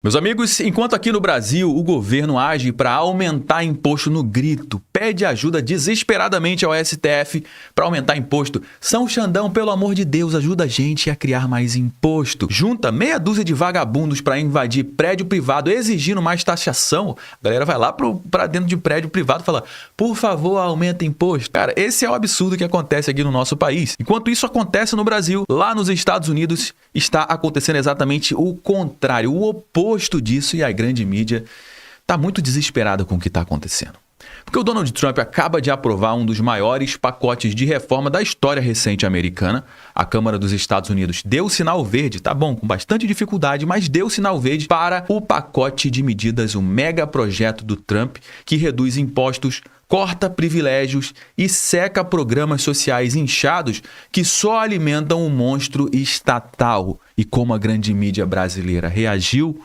Meus amigos, enquanto aqui no Brasil o governo age para aumentar imposto no grito, pede ajuda desesperadamente ao STF para aumentar imposto, São Xandão, pelo amor de Deus, ajuda a gente a criar mais imposto. Junta meia dúzia de vagabundos para invadir prédio privado exigindo mais taxação. A galera vai lá para dentro de prédio privado e fala, por favor, aumenta imposto. Cara, esse é o absurdo que acontece aqui no nosso país. Enquanto isso acontece no Brasil, lá nos Estados Unidos está acontecendo exatamente o contrário, o oposto disso, e a grande mídia está muito desesperada com o que está acontecendo. Porque o Donald Trump acaba de aprovar um dos maiores pacotes de reforma da história recente americana. A Câmara dos Estados Unidos deu sinal verde, tá bom, com bastante dificuldade, mas deu sinal verde para o pacote de medidas, o mega projeto do Trump, que reduz impostos, corta privilégios e seca programas sociais inchados que só alimentam um monstro estatal. E como a grande mídia brasileira reagiu?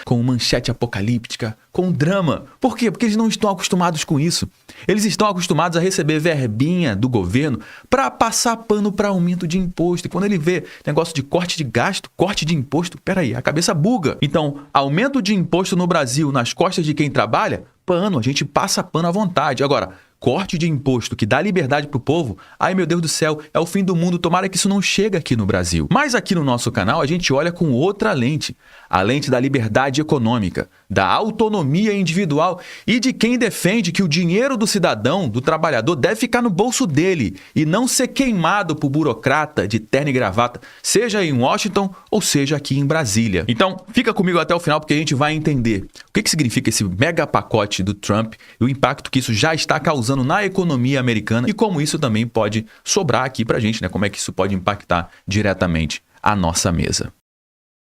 Com manchete apocalíptica, com drama. Por quê? Porque eles não estão acostumados com isso. Eles estão acostumados a receber verbinha do governo para passar pano para aumento de imposto. E quando ele vê negócio de corte de gasto, corte de imposto, peraí, a cabeça buga. Então, aumento de imposto no Brasil nas costas de quem trabalha, pano, a gente passa pano à vontade. Agora, corte de imposto que dá liberdade para o povo, ai meu Deus do céu, é o fim do mundo, tomara que isso não chegue aqui no Brasil. Mas aqui no nosso canal a gente olha com outra lente, a lente da liberdade econômica, da autonomia individual e de quem defende que o dinheiro do cidadão, do trabalhador, deve ficar no bolso dele e não ser queimado por burocrata de terno e gravata, seja em Washington ou seja aqui em Brasília. Então, fica comigo até o final porque a gente vai entender o que significa esse mega pacote do Trump e o impacto que isso já está causando na economia americana e como isso também pode sobrar aqui pra gente, né? Como é que isso pode impactar diretamente a nossa mesa.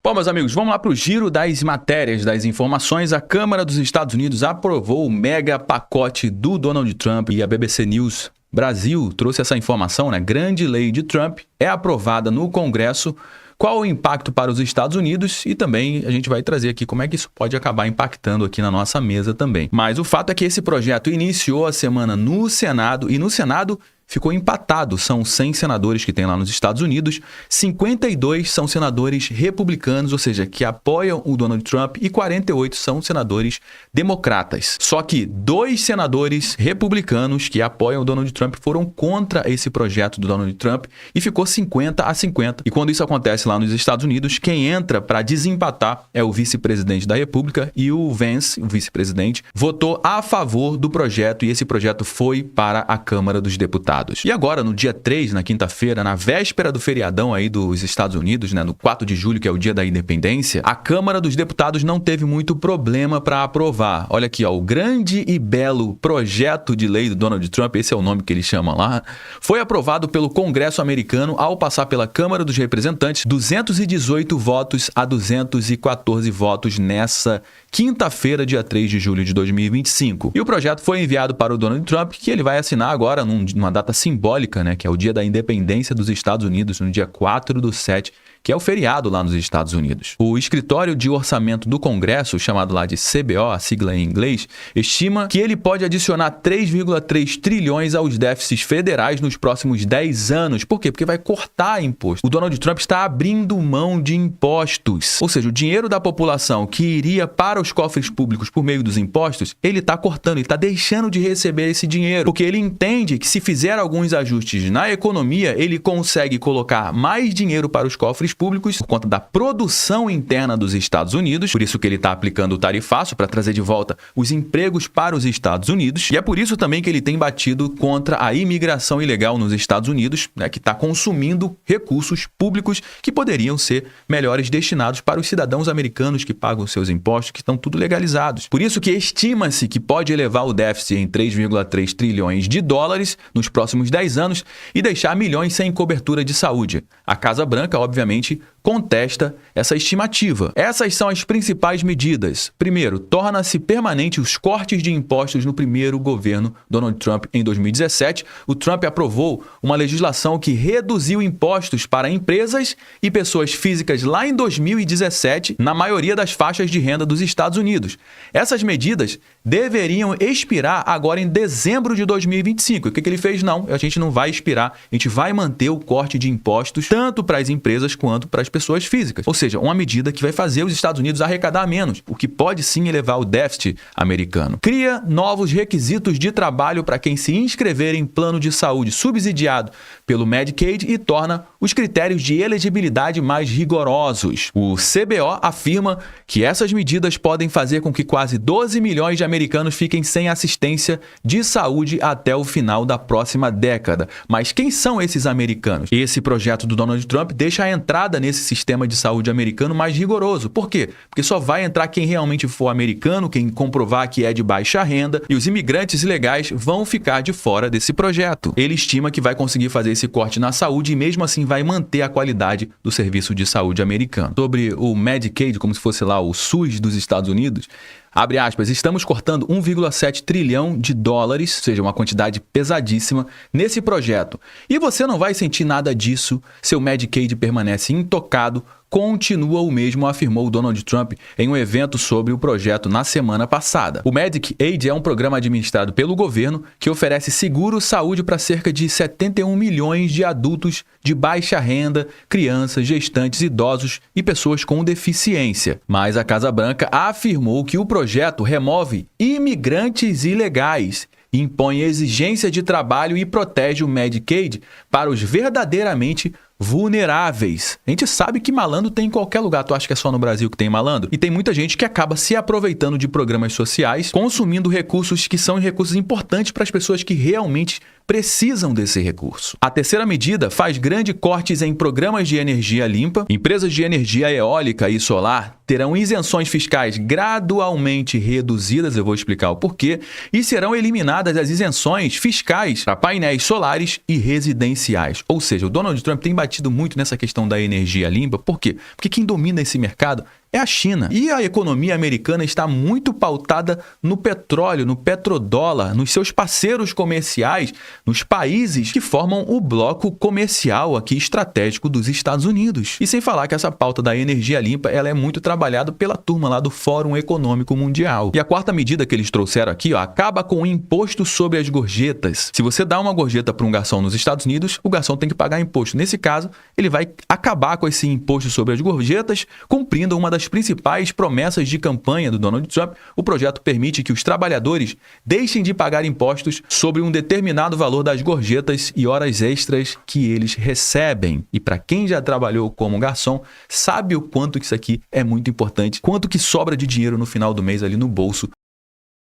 Bom, meus amigos, vamos lá para o giro das matérias, das informações. A Câmara dos Estados Unidos aprovou o mega pacote do Donald Trump e a BBC News Brasil trouxe essa informação, né? Grande lei de Trump é aprovada no Congresso. Qual o impacto para os Estados Unidos? E também a gente vai trazer aqui como é que isso pode acabar impactando aqui na nossa mesa também. Mas o fato é que esse projeto iniciou a semana no Senado e no Senado ficou empatado. São 100 senadores que tem lá nos Estados Unidos, 52 são senadores republicanos, ou seja, que apoiam o Donald Trump, e 48 são senadores democratas. Só que 2 senadores republicanos que apoiam o Donald Trump foram contra esse projeto do Donald Trump e ficou 50-50. E quando isso acontece lá nos Estados Unidos, quem entra para desempatar é o vice-presidente da República, e o Vance, o vice-presidente, votou a favor do projeto e esse projeto foi para a Câmara dos Deputados. E agora, no dia 3, na quinta-feira, na véspera do feriadão aí dos Estados Unidos, né, no 4 de julho, que é o dia da independência, a Câmara dos Deputados não teve muito problema para aprovar. Olha aqui, ó, o grande e belo projeto de lei do Donald Trump, esse é o nome que ele chama lá, foi aprovado pelo Congresso americano ao passar pela Câmara dos Representantes, 218 votos a 214 votos nessa quinta-feira, dia 3 de julho de 2025. E o projeto foi enviado para o Donald Trump, que ele vai assinar agora numa data simbólica, né, que é o dia da independência dos Estados Unidos, no dia 4/7, que é o feriado lá nos Estados Unidos. O Escritório de Orçamento do Congresso, chamado lá de CBO, a sigla em inglês, estima que ele pode adicionar 3,3 trilhões aos déficits federais nos próximos 10 anos. Por quê? Porque vai cortar imposto. O Donald Trump está abrindo mão de impostos. Ou seja, o dinheiro da população que iria para os cofres públicos por meio dos impostos, ele está cortando, ele está deixando de receber esse dinheiro. Porque ele entende que se fizer alguns ajustes na economia, ele consegue colocar mais dinheiro para os cofres públicos por conta da produção interna dos Estados Unidos, por isso que ele está aplicando o tarifaço para trazer de volta os empregos para os Estados Unidos, e é por isso também que ele tem batido contra a imigração ilegal nos Estados Unidos, né, que está consumindo recursos públicos que poderiam ser melhores destinados para os cidadãos americanos que pagam seus impostos, que estão tudo legalizados. Por isso que estima-se que pode elevar o déficit em 3,3 trilhões de dólares nos próximos 10 anos e deixar milhões sem cobertura de saúde. A Casa Branca, obviamente, contesta essa estimativa. Essas são as principais medidas. Primeiro, torna-se permanente os cortes de impostos no primeiro governo Donald Trump em 2017. O Trump aprovou uma legislação que reduziu impostos para empresas e pessoas físicas lá em 2017, na maioria das faixas de renda dos Estados Unidos. Essas medidas deveriam expirar agora em dezembro de 2025. O que ele fez? Não, a gente não vai expirar, a gente vai manter o corte de impostos tanto para as empresas quanto para as as pessoas físicas. Ou seja, uma medida que vai fazer os Estados Unidos arrecadar menos, o que pode sim elevar o déficit americano. Cria novos requisitos de trabalho para quem se inscrever em plano de saúde subsidiado pelo Medicaid e torna os critérios de elegibilidade mais rigorosos. O CBO afirma que essas medidas podem fazer com que quase 12 milhões de americanos fiquem sem assistência de saúde até o final da próxima década. Mas quem são esses americanos? Esse projeto do Donald Trump deixa a entrada nesse sistema de saúde americano mais rigoroso. Por quê? Porque só vai entrar quem realmente for americano, quem comprovar que é de baixa renda, e os imigrantes ilegais vão ficar de fora desse projeto. Ele estima que vai conseguir fazer esse corte na saúde e mesmo assim vai manter a qualidade do serviço de saúde americano. Sobre o Medicaid, como se fosse lá o SUS dos Estados Unidos, abre aspas, estamos cortando 1,7 trilhão de dólares, ou seja, uma quantidade pesadíssima, nesse projeto. E você não vai sentir nada disso, seu Medicaid permanece intocado, continua o mesmo, afirmou Donald Trump em um evento sobre o projeto na semana passada. O Medicaid é um programa administrado pelo governo que oferece seguro-saúde para cerca de 71 milhões de adultos de baixa renda, crianças, gestantes, idosos e pessoas com deficiência. Mas a Casa Branca afirmou que o projeto remove imigrantes ilegais, impõe exigência de trabalho e protege o Medicaid para os verdadeiramente vulneráveis. A gente sabe que malandro tem em qualquer lugar. Tu acha que é só no Brasil que tem malandro? E tem muita gente que acaba se aproveitando de programas sociais, consumindo recursos que são recursos importantes para as pessoas que realmente precisam desse recurso. A terceira medida faz grandes cortes em programas de energia limpa. Empresas de energia eólica e solar terão isenções fiscais gradualmente reduzidas, eu vou explicar o porquê, e serão eliminadas as isenções fiscais para painéis solares e residenciais. Ou seja, o Donald Trump tem batido muito nessa questão da energia limpa. Por quê? Porque quem domina esse mercado é a China. E a economia americana está muito pautada no petróleo, no petrodólar, nos seus parceiros comerciais, nos países que formam o bloco comercial aqui estratégico dos Estados Unidos. E sem falar que essa pauta da energia limpa, ela é muito trabalhada pela turma lá do Fórum Econômico Mundial. E a quarta medida que eles trouxeram aqui, acaba com o imposto sobre as gorjetas. Se você dá uma gorjeta para um garçom nos Estados Unidos, o garçom tem que pagar imposto. Nesse caso, ele vai acabar com esse imposto sobre as gorjetas, cumprindo uma das principais promessas de campanha do Donald Trump. O projeto permite que os trabalhadores deixem de pagar impostos sobre um determinado valor das gorjetas e horas extras que eles recebem. E para quem já trabalhou como garçom, sabe o quanto que isso aqui é muito importante, quanto que sobra de dinheiro no final do mês ali no bolso.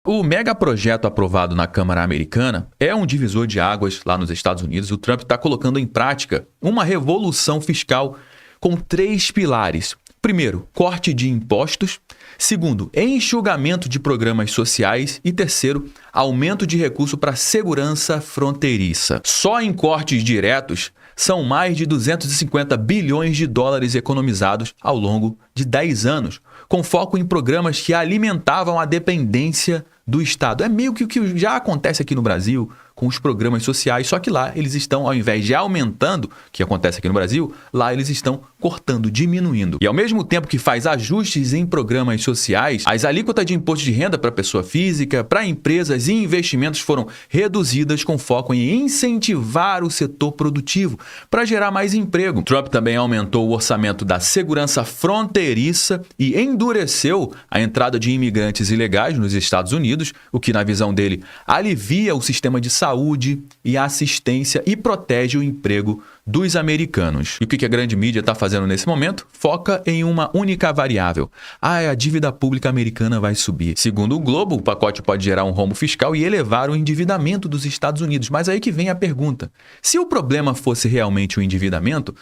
O megaprojeto aprovado na Câmara Americana é um divisor de águas lá nos Estados Unidos. O Trump está colocando em prática uma revolução fiscal com 3 pilares. Primeiro, corte de impostos. Segundo, enxugamento de programas sociais. E terceiro, aumento de recurso para segurança fronteiriça. Só em cortes diretos, são mais de 250 bilhões de dólares economizados ao longo de 10 anos, com foco em programas que alimentavam a dependência do Estado. É meio que o que já acontece aqui no Brasil com os programas sociais, só que lá eles estão, ao invés de aumentando, que acontece aqui no Brasil, lá eles estão cortando, diminuindo. E ao mesmo tempo que faz ajustes em programas sociais, as alíquotas de imposto de renda para pessoa física, para empresas e investimentos foram reduzidas com foco em incentivar o setor produtivo para gerar mais emprego. Trump também aumentou o orçamento da segurança fronteiriça e endureceu a entrada de imigrantes ilegais nos Estados Unidos, o que, na visão dele, alivia o sistema de saúde e assistência e protege o emprego dos americanos. E o que a grande mídia está fazendo nesse momento? Foca em uma única variável. A dívida pública americana vai subir. Segundo o Globo, o pacote pode gerar um rombo fiscal e elevar o endividamento dos Estados Unidos. Mas aí que vem a pergunta. Se o problema fosse realmente o endividamento,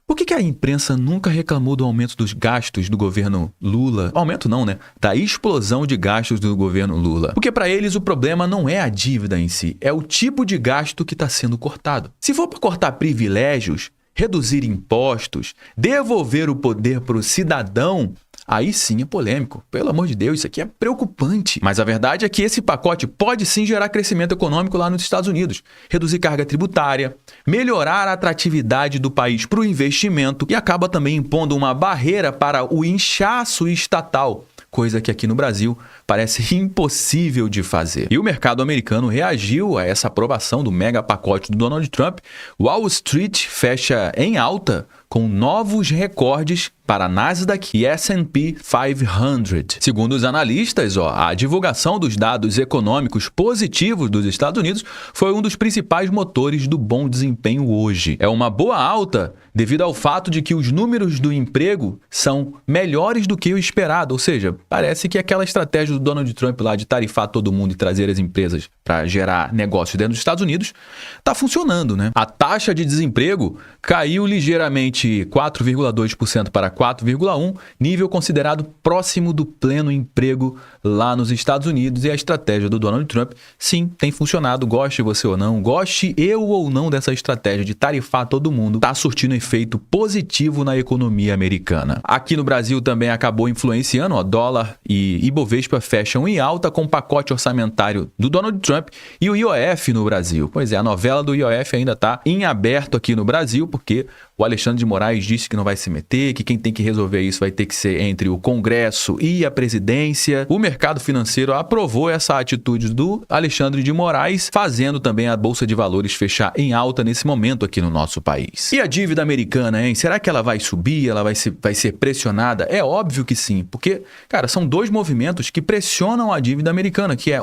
por que a imprensa nunca reclamou do aumento dos gastos do governo Lula? Aumento não, né? Da explosão de gastos do governo Lula. Porque para eles o problema não é a dívida em si, é o tipo de gasto que está sendo cortado. Se for para cortar privilégios, reduzir impostos, devolver o poder para o cidadão, aí sim é polêmico. Pelo amor de Deus, isso aqui é preocupante. Mas a verdade é que esse pacote pode sim gerar crescimento econômico lá nos Estados Unidos, reduzir carga tributária, melhorar a atratividade do país para o investimento e acaba também impondo uma barreira para o inchaço estatal, coisa que aqui no Brasil parece impossível de fazer. E o mercado americano reagiu a essa aprovação do mega pacote do Donald Trump. Wall Street fecha em alta com novos recordes para Nasdaq e S&P 500. Segundo os analistas, a divulgação dos dados econômicos positivos dos Estados Unidos foi um dos principais motores do bom desempenho hoje. É uma boa alta devido ao fato de que os números do emprego são melhores do que o esperado, ou seja, parece que aquela estratégia do Donald Trump lá de tarifar todo mundo e trazer as empresas para gerar negócios dentro dos Estados Unidos está funcionando, né? A taxa de desemprego caiu ligeiramente 4,2% para 4,1%, nível considerado próximo do pleno emprego lá nos Estados Unidos, e a estratégia do Donald Trump, sim, tem funcionado, goste você ou não, goste eu ou não dessa estratégia de tarifar todo mundo, está surtindo efeito positivo na economia americana. Aqui no Brasil também acabou influenciando, dólar e Ibovespa fecham em alta com o pacote orçamentário do Donald Trump e o IOF no Brasil. Pois é, a novela do IOF ainda está em aberto aqui no Brasil, porque o Alexandre de Moraes disse que não vai se meter, que quem tem que resolver isso vai ter que ser entre o Congresso e a presidência. O mercado financeiro aprovou essa atitude do Alexandre de Moraes, fazendo também a Bolsa de Valores fechar em alta nesse momento aqui no nosso país. E a dívida americana, hein? Será que ela vai subir? Ela vai ser pressionada? É óbvio que sim, porque, cara, são dois movimentos que pressionam a dívida americana, que é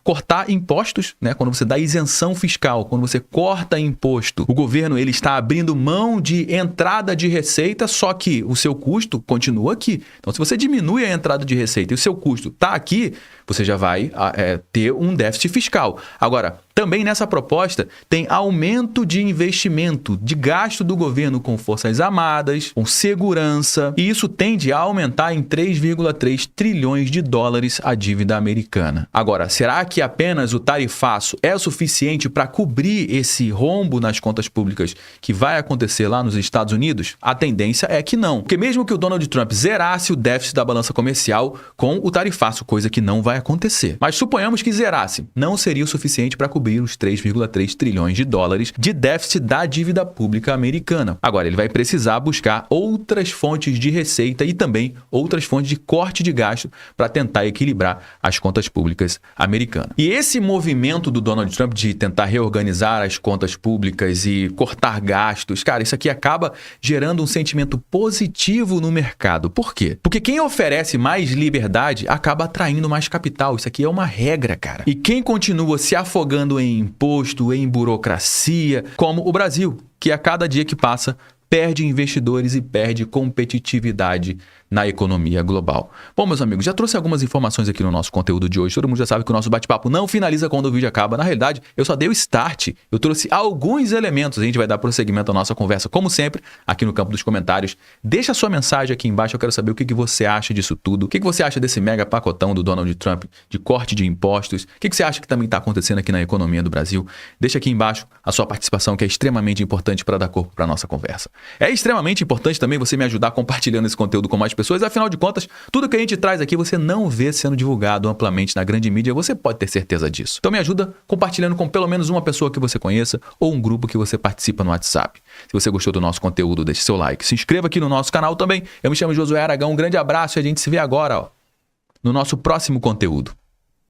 cortar impostos, né? Quando você dá isenção fiscal, quando você corta imposto, o governo ele está abrindo mão de entrada de receita, só que o seu custo continua aqui. Então, se você diminui a entrada de receita e o seu custo está aqui, você já vai ter um déficit fiscal. Agora, também nessa proposta tem aumento de investimento, de gasto do governo com forças armadas, com segurança, e isso tende a aumentar em 3,3 trilhões de dólares a dívida americana. Agora, será que apenas o tarifaço é suficiente para cobrir esse rombo nas contas públicas que vai acontecer lá nos Estados Unidos? A tendência é que não, porque mesmo que o Donald Trump zerasse o déficit da balança comercial com o tarifaço, coisa que não vai acontecer. Mas suponhamos que zerasse, não seria o suficiente para cobrir os 3,3 trilhões de dólares de déficit da dívida pública americana. Agora, ele vai precisar buscar outras fontes de receita e também outras fontes de corte de gasto para tentar equilibrar as contas públicas americanas. E esse movimento do Donald Trump de tentar reorganizar as contas públicas e cortar gastos, cara, isso aqui acaba gerando um sentimento positivo no mercado. Por quê? Porque quem oferece mais liberdade acaba atraindo mais capital. Isso aqui é uma regra, cara. E quem continua se afogando em imposto, em burocracia, como o Brasil, que a cada dia que passa perde investidores e perde competitividade na economia global. Bom, meus amigos, já trouxe algumas informações aqui no nosso conteúdo de hoje. Todo mundo já sabe que o nosso bate-papo não finaliza quando o vídeo acaba. Na realidade, eu só dei o start. Eu trouxe alguns elementos. A gente vai dar prosseguimento à nossa conversa, como sempre, aqui no campo dos comentários. Deixa a sua mensagem aqui embaixo. Eu quero saber o que você acha disso tudo. O que você acha desse mega pacotão do Donald Trump de corte de impostos? O que você acha que também está acontecendo aqui na economia do Brasil? Deixa aqui embaixo a sua participação, que é extremamente importante para dar corpo para a nossa conversa. É extremamente importante também você me ajudar compartilhando esse conteúdo com mais pessoas. Afinal de contas, tudo que a gente traz aqui você não vê sendo divulgado amplamente na grande mídia, você pode ter certeza disso. Então me ajuda compartilhando com pelo menos uma pessoa que você conheça ou um grupo que você participa no WhatsApp. Se você gostou do nosso conteúdo, deixe seu like. Se inscreva aqui no nosso canal também. Eu me chamo Josué Aragão, um grande abraço e a gente se vê agora no nosso próximo conteúdo.